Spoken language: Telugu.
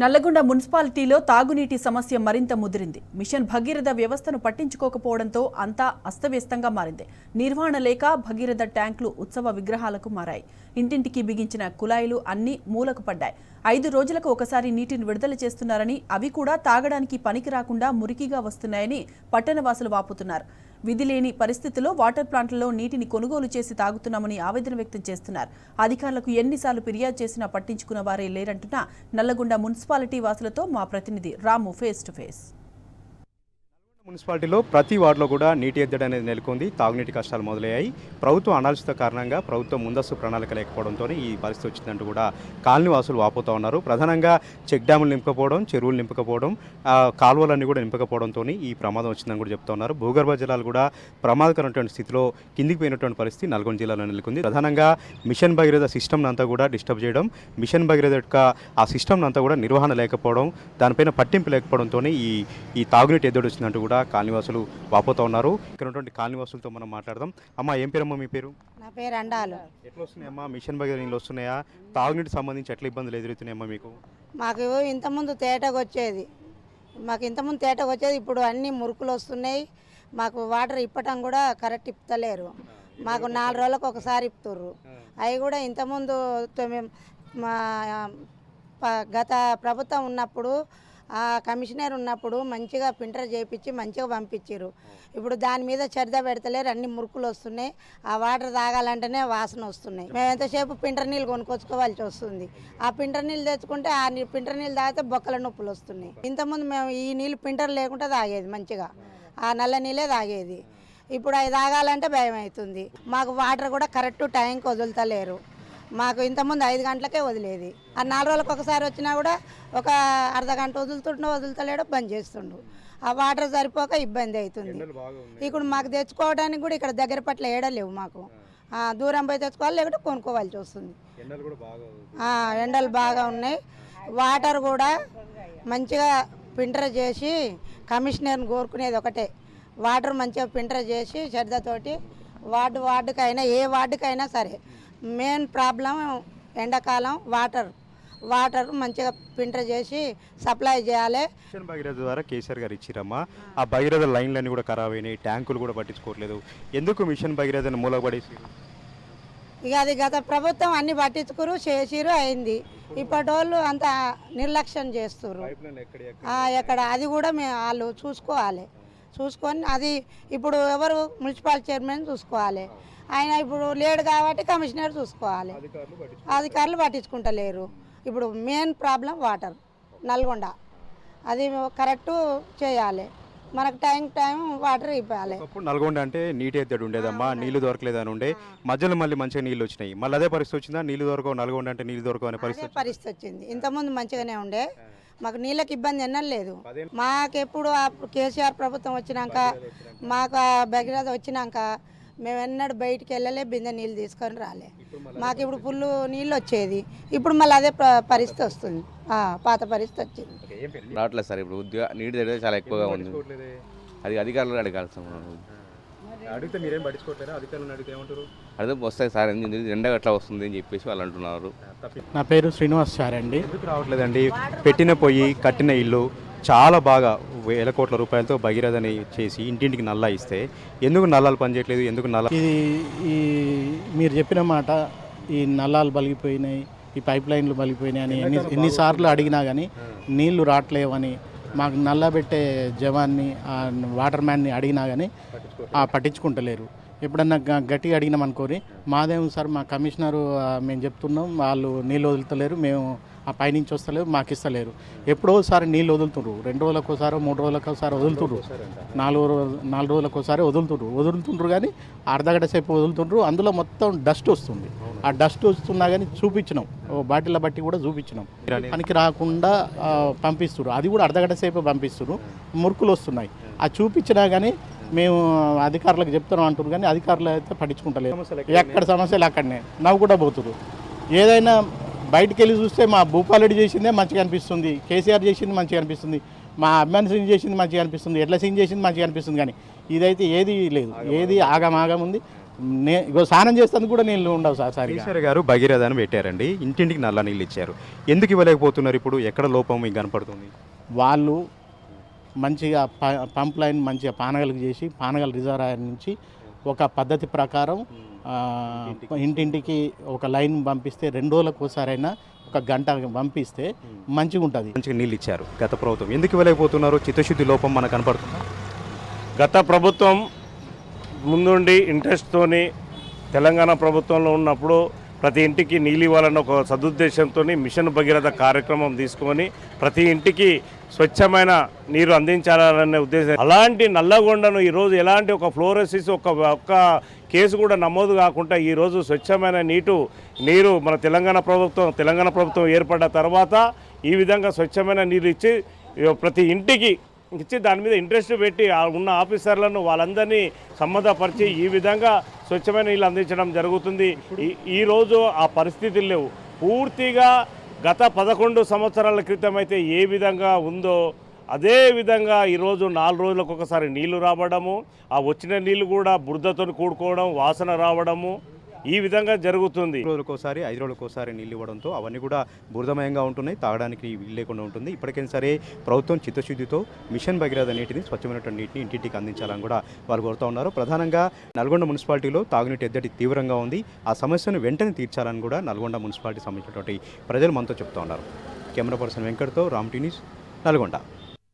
నల్లగొండ మున్సిపాలిటీలో తాగునీటి సమస్య మరింత ముదిరింది. మిషన్ భగీరథ వ్యవస్థను పట్టించుకోకపోవడంతో అంతా అస్తవ్యస్తంగా మారింది. నిర్వహణ లేక భగీరథ ట్యాంకులు ఉత్సవ విగ్రహాలకు మారాయి. ఇంటింటికి బిగించిన కుళాయిలు అన్నీ మూలకు పడ్డాయి. 5 రోజులకు ఒకసారి నీటిని విడుదల చేస్తున్నారని, అవి కూడా తాగడానికి పనికి రాకుండా మురికిగా వస్తున్నాయని పట్టణవాసులు వాపోతున్నారు. విధి లేని పరిస్థితుల్లో వాటర్ ప్లాంట్లలో నీటిని కొనుగోలు చేసి తాగుతున్నామని ఆవేదన వ్యక్తం చేస్తున్నారు. అధికారులకు ఎన్నిసార్లు ఫిర్యాదు చేసినా పట్టించుకున్న వారే లేరంటున్న నల్లగొండ మున్సిపాలిటీ వాసులతో మా ప్రతినిధి రాము ఫేస్ టు ఫేస్. మున్సిపాలిటీలో ప్రతి వార్డులో కూడా నీటి ఎద్దడి అనేది నెలకొంది. తాగునీటి కష్టాలు మొదలయ్యాయి. ప్రభుత్వం అనాలోచిత కారణంగా ప్రభుత్వం ముందస్తు ప్రణాళిక లేకపోవడంతో ఈ పరిస్థితి వచ్చిందంటూ కూడా కాలనీ వాసులు వాపోతూ ఉన్నారు. ప్రధానంగా చెక్ డ్యాములు నింపకపోవడం, చెరువులు నింపకపోవడం, కాలువలన్నీ కూడా నింపకపోవడంతో ఈ ప్రమాదం వచ్చిందని కూడా చెప్తా ఉన్నారు. భూగర్భ జలాలు కూడా ప్రమాదకరమైనటువంటి స్థితిలో కిందికి పోయినటువంటి పరిస్థితి నల్గొండ జిల్లాలో నెలకొంది. ప్రధానంగా మిషన్ భగీరథ సిస్టమ్ని అంతా కూడా డిస్టర్బ్ చేయడం, మిషన్ భగీరథ యొక్క ఆ సిస్టమ్ని అంతా కూడా నిర్వహణ లేకపోవడం, దానిపైన పట్టింపు లేకపోవడంతో ఈ తాగునీటి ఎద్దడి వచ్చిందంటూ కూడా కాలనీవాసులు వాపోతూ ఉన్నారు. ఇక్కడ ఉన్నటువంటి కాలనీవాసులతో మనం మాట్లాడదాం. అమ్మ, ఏం పేరమ్మా మీ పేరు? నా పేరు అండాలు. ఎట్లా వస్తున్నాయమ్మా మిషన్ భగీరథ నీళ్ళు వస్తున్నాయా? తాగునీటికి సంబంధించి ఎట్లా ఇబ్బందులు ఎదురవుతున్నాయమ్మా మీకు? మాకు ఇంతకుముందు తేటకు వచ్చేది, ఇప్పుడు అన్ని మురుకులు వస్తున్నాయి. మాకు వాటర్ ఇప్పటం కూడా కరెక్ట్ ఇప్పుతలేరు. మాకు 4 రోజులకు ఒకసారి ఇప్పుతుర్రు. అవి కూడా ఇంతకుముందు గత ప్రభుత్వం ఉన్నప్పుడు, ఆ కమిషనర్ ఉన్నప్పుడు మంచిగా ఫిల్టర్ చేయించి మంచిగా పంపించారు. ఇప్పుడు దాని మీద శ్రద్ధ పెడతలేరు. అన్ని మురుకులు వస్తున్నాయి. ఆ వాటర్ తాగాలంటేనే వాసన వస్తున్నాయి. మేము ఎంతసేపు ఫిల్టర్ నీళ్ళు కొనుక్కొచ్చుకోవాల్సి వస్తుంది. ఆ ఫిల్టర్ నీళ్ళు తెచ్చుకుంటే ఆ ఫిల్టర్ నీళ్ళు తాగితే బొక్కల నొప్పులు వస్తున్నాయి. ఇంతకుముందు మేము ఈ నీళ్ళు ఫిల్టర్ లేకుండా తాగేది, మంచిగా ఆ నల్ల నీళ్ళే తాగేది. ఇప్పుడు అవి తాగాలంటే భయం అవుతుంది. మాకు వాటర్ కూడా కరెక్ట్ టైంకి వదులుతలేరు. మాకు ఇంతకుముందు 5 గంటలకే వదిలేది. ఆ 4 రోజులకు ఒకసారి వచ్చినా కూడా ఒక అర్ధ గంట వదులుతలేడు, బంద్ చేస్తుండు. ఆ వాటర్ సరిపోక ఇబ్బంది అవుతుంది. ఇప్పుడు మాకు తెచ్చుకోవడానికి కూడా ఇక్కడ దగ్గర పట్ల ఏడలేవు. మాకు దూరం పోయి తెచ్చుకోవాలి, లేకుంటే కొనుక్కోవాల్సి వస్తుంది. ఎండలు బాగా ఉన్నాయి. వాటర్ కూడా మంచిగా ఫిల్టర్ చేసి, కమిషనర్ని కోరుకునేది ఒకటే, వాటర్ మంచిగా ఫిల్టర్ చేసి శ్రద్ధతోటి వార్డుకైనా ఏ వార్డుకైనా సరే, మెయిన్ ప్రాబ్లం ఎండాకాలం వాటర్ మంచిగా ఫిల్టర్ చేసి సప్లై చేయాలి. మిషన్ భగీరథ ద్వారా కేసీఆర్ గారు ఇచ్చిరమ్మా. ఆ భగీరథ లైన్లన్నీ కూడా ఖరాబ్ అయినాయి, ట్యాంకులు కూడా పట్టించుకోవట్లేదు. ఎందుకు మిషన్ భగీరథను మూలపడేసి? ఇక అది గత ప్రభుత్వం అన్ని పట్టించుకురు చేసిరు, అయింది. ఇప్పటోళ్ళు అంత నిర్లక్ష్యం చేస్తున్నారు. ఎక్కడ అది కూడా వాళ్ళు చూసుకొని అది ఇప్పుడు ఎవరు మున్సిపల్ చైర్మన్ చూసుకోవాలి. ఆయన ఇప్పుడు లేడు కాబట్టి కమిషనర్ చూసుకోవాలి. అధికారులు పట్టించుకుంటలేరు. ఇప్పుడు మెయిన్ ప్రాబ్లం వాటర్ నల్గొండ, అది కరెక్ట్ చేయాలి. మనకు టైం వాటర్ ఇవ్వాలి. నల్గొండ అంటే నీటి ఎద్దడి ఉండేదమ్మా, నీళ్లు దొరకలేదని ఉండే. మధ్యలో మళ్ళీ మంచిగా నీళ్ళు వచ్చినాయి. మళ్ళీ అదే పరిస్థితి వచ్చిందా? నీళ్లు దొరకవు, నల్గొండ అంటే నీళ్లు దొరకవు అనే పరిస్థితి వచ్చింది. ఇంతకుముందు మంచిగానే ఉండే, మాకు నీళ్ళకి ఇబ్బంది ఎన్నలేదు. మాకెప్పుడు కేసీఆర్ ప్రభుత్వం వచ్చినాక, మాకు భగీరథ వచ్చినాక మేము ఎన్నడూ బయటికి వెళ్ళలే, బిందె నీళ్ళు తీసుకొని రాలే. మాకు ఇప్పుడు ఫుల్ నీళ్ళు వచ్చేది. ఇప్పుడు మళ్ళీ అదే పరిస్థితి వస్తుంది, పాత పరిస్థితి వచ్చింది. రావట్లేదు సార్. ఇప్పుడు నీటి దగ్గర చాలా ఎక్కువగా ఉంది. అది అధికారులు అడగాలి సార్. అడిగితే మీరేం పట్టించుకోవట్లేదా? అధికారులను అడిగితే ఏమంటారు? అదే వస్తాయి సార్, ఎండ అట్లా వస్తుంది అని చెప్పేసి వాళ్ళు అంటున్నారు. నా పేరు శ్రీనివాస్ సార్ అండి. ఎందుకు రావట్లేదండి? పెట్టిన పొయ్యి, కట్టిన ఇల్లు చాలా బాగా వేల కోట్ల రూపాయలతో భగీరథని చేసి ఇంటింటికి నల్లా ఇస్తే ఎందుకు నల్లాలు పనిచేయట్లేదు? ఎందుకు ఈ మీరు చెప్పిన మాట, ఈ నల్లాలు బలిగిపోయినాయి, ఈ పైప్ లైన్లు బలిగిపోయినాయి అని ఎన్నిసార్లు అడిగినా కానీ నీళ్లు రావట్లేవని, మాకు నల్లా పెట్టే జవాన్ని, వాటర్ మ్యాన్ని అడిగినా కానీ పట్టించుకుంటలేరు. ఎప్పుడన్నా గట్టిగా అడిగినాం అనుకోని, మాదేమో సార్, మా కమిషనరు మేము చెప్తున్నాం, వాళ్ళు నీళ్ళు వదులుతలేరు, మేము ఆ పైనుంచి వస్తలేరు, మాకు ఇస్తలేరు. ఎప్పుడోసారి నీళ్ళు వదులుతుండ్రు, 2 రోజులకు ఒకసారి, 3 రోజులకు ఒకసారి వదులుతుండ్రు, 4 రోజులకు ఒకసారి వదులుతుండ్రు కానీ అర్ధగంట సేపు వదులుతుండ్రు. అందులో మొత్తం డస్ట్ వస్తుంది. ఆ డస్ట్ వస్తున్నా కానీ చూపించినాం, బాటిల్ బట్టి కూడా చూపించినాం, పనికి రాకుండా పంపిస్తున్నారు. అది కూడా అర్ధగంట సేపు పంపిస్తున్నారు. మురుకులు వస్తున్నాయి. అది చూపించినా కానీ మేము అధికారులకు చెప్తున్నాం అంటున్నారు, కానీ అధికారులు అయితే పట్టించుకుంటలేరు. ఎక్కడ సమస్యలు అక్కడనే నవ్వు కూడా పోతున్నారు. ఏదైనా బయటికి వెళ్ళి చూస్తే మా భూపాలరెడ్డి చేసిందే మంచిగా అనిపిస్తుంది, కేసీఆర్ చేసింది మంచిగా అనిపిస్తుంది, మా అభిమాని సింగ్ చేసింది మంచిగా అనిపిస్తుంది, ఎడ్ల సింగ్ చేసింది మంచిగా అనిపిస్తుంది. కానీ ఇదైతే ఏది లేదు, ఏది ఆగం ఉంది. ఇగో స్నానం చేస్తుంది కూడా నీళ్ళు ఉండవు సార్ సరిగా. కేసీఆర్ గారు భగీరథ అని పెట్టారండి, ఇంటింటికి నల్ల నీళ్ళు ఇచ్చారు. ఎందుకు ఇవ్వలేకపోతున్నారు? ఇప్పుడు ఎక్కడ లోపం మీకు కనపడుతుంది? వాళ్ళు మంచిగా పంప్ లైన్ మంచిగా పానగలకు చేసి పానగల్ రిజర్వాయర్ నుంచి ఒక పద్ధతి ప్రకారం ఇంటింటికి ఒక లైన్ పంపిస్తే 2 రోజులకు ఒకసారైనా ఒక గంట పంపిస్తే మంచిగా ఉంటుంది. మంచిగా నీళ్ళు ఇచ్చారు గత ప్రభుత్వం, ఎందుకు ఇవ్వలేకపోతున్నారు? చిత్తశుద్ధి లోపం మనకు కనపడుతుంది. గత ప్రభుత్వం ముందుండి ఇంట్రెస్ట్తోని తెలంగాణ ప్రభుత్వంలో ఉన్నప్పుడు ప్రతి ఇంటికి నీళ్ళు ఇవ్వాలన్న ఒక సదుద్దేశంతో మిషన్ భగీరథ కార్యక్రమం తీసుకొని ప్రతి ఇంటికి స్వచ్ఛమైన నీరు అందించాలనే ఉద్దేశం. అలాంటి నల్లగొండను ఈరోజు ఎలాంటి ఒక ఫ్లోరోసిస్ ఒక్క కేసు కూడా నమోదు కాకుండా ఈరోజు స్వచ్ఛమైన నీరు మన తెలంగాణ ప్రభుత్వం ఏర్పడ్డ తర్వాత ఈ విధంగా స్వచ్ఛమైన నీరు ఇచ్చి ప్రతి ఇంటికి ఇచ్చి దాని మీద ఇంట్రెస్ట్ పెట్టి ఉన్న ఆఫీసర్లను వాళ్ళందరినీ సంబంధపరిచి ఈ విధంగా స్వచ్ఛమైన నీళ్ళు అందించడం జరుగుతుంది. ఈరోజు ఆ పరిస్థితులు లేవు. పూర్తిగా గత 11 సంవత్సరాల క్రితం అయితే ఏ విధంగా ఉందో అదే విధంగా ఈరోజు 4 రోజులకు ఒకసారి నీళ్లు రావడము, ఆ వచ్చిన నీళ్లు కూడా బురదతో కూడుకోవడం, వాసన రావడము, ఈ విధంగా జరుగుతుంది. 3 రోజులకోసారి 5 రోజులకోసారి నీళ్ళు ఇవ్వడంతో అవన్నీ కూడా బురదమయంగా ఉంటున్నాయి, తాగడానికి వీలు లేకుండా ఉంటుంది. ఇప్పటికైనా సరే ప్రభుత్వం చిత్తశుద్ధితో మిషన్ భగీరథ నీటిని, స్వచ్ఛమైనటువంటి నీటిని ఇంటింటికి అందించాలని కూడా వాళ్ళు కోరుతూ ఉన్నారు. ప్రధానంగా నల్గొండ మున్సిపాలిటీలో తాగునీటి ఎద్దడి తీవ్రంగా ఉంది. ఆ సమస్యను వెంటనే తీర్చాలని కూడా నల్గొండ మున్సిపాలిటీ సంబంధించినటువంటి ప్రజలు మనతో చెప్తూ ఉన్నారు. కెమెరా పర్సన్ వెంకట్తో రామ్ టీ న్యూస్, నల్గొండ.